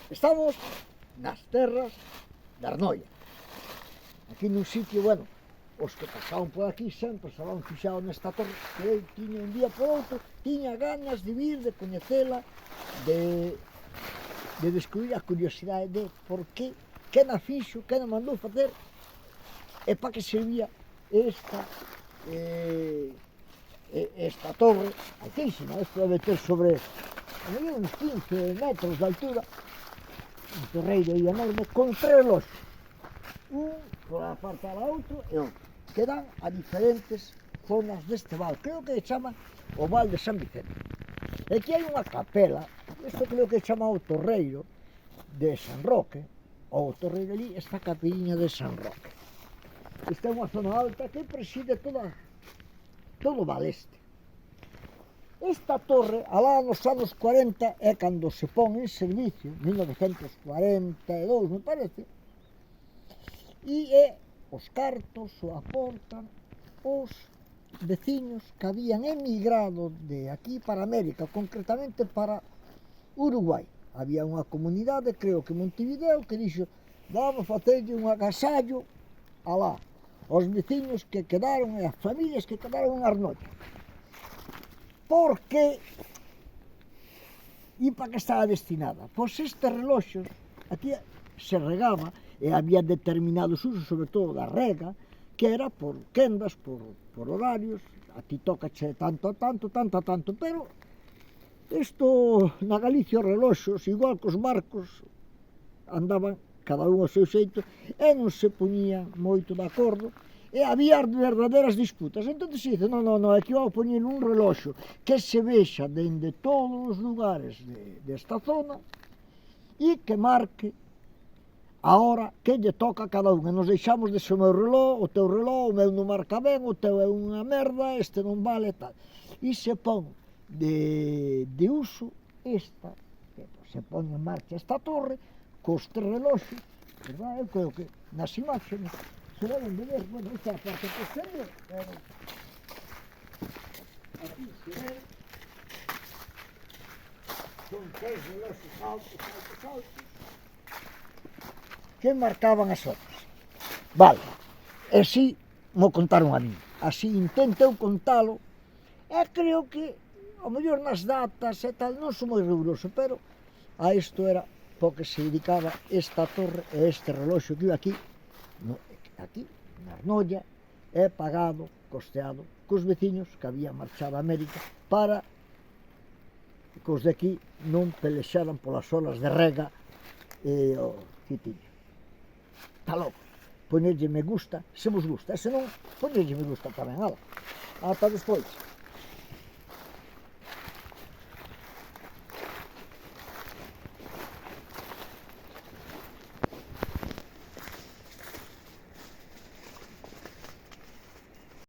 Estamos nas terras de Arnoia. Aquí nun sitio, bueno, os que pasaban por aquí sempre se van fixado nesta torre, que eu tiña un día por outro, tiña ganas de vir, de coñecela, de descubrir a curiosidade de por que na fixo, que na mandou facer, e para que servía esta torre altísima. Isto debe ter sobre uns 15 metros de altura, un torreiro aí enorme, con tres reloxos, un por a parte da outra e outro, que dan a diferentes zonas deste val. Creo que se chama o Val de San Vicente. E aquí hai unha capela, isto creo que se chama o Torreiro de San Roque, ou o Torreiro ali, esta capeliña de San Roque. Esta é unha zona alta que preside todo o val este. Esta torre, alá nos anos 40, é cando se pon en servicio, 1942 me parece, e os cartos o aportan os veciños que habían emigrado de aquí para América, concretamente para Uruguai. Había unha comunidade, creo que Montevideo, que dixo, vamos facerlle un agasallo alá, aos veciños que quedaron e as familias que quedaron en Arnoia. Porque e para que estaba destinada? Pois estes reloxos, aquí se regaba e había determinados usos, sobre todo da rega, que era por quendas, por horarios, a ti tócache tanto a tanto, tanto a tanto, pero isto na Galicia os reloxos, igual que os barcos, andaban cada un ao seu xeito e non se poñían moito de acordo. E había verdadeiras disputas. Entón se dice, non, aquí vou poñer un reloxo que se vexa dende todos os lugares desta zona e que marque a hora que lle toca a cada un. E nos deixamos dese o meu reloj, o teu reloj, o meu non marca ben, o teu é unha merda, este non vale, tal. E se pon de uso esta, se pon en marcha esta torre, cos tres reloxos, verdad? Eu creo que nas imaxes se deben de ver, bueno, esta é a parte posterior, pero aquí se ve, son tres reloxos altos, que marcaban as horas. Vale, e así mo contaron a mí, así intento eu contalo, e creo que, ao mellor nas datas e tal, non son moi riguroso, pero a isto era porque se dedicaba esta torre e este reloxo que aquí, na Arnoia, é pagado, costeado, cos veciños que habían marchado a América para que os de aquí non pelexaran polas olas de rega e o citiño. Está loco. Poñerlle me gusta, se vos gusta, e se non, poñerlle me gusta tamén, ala. Ata despois.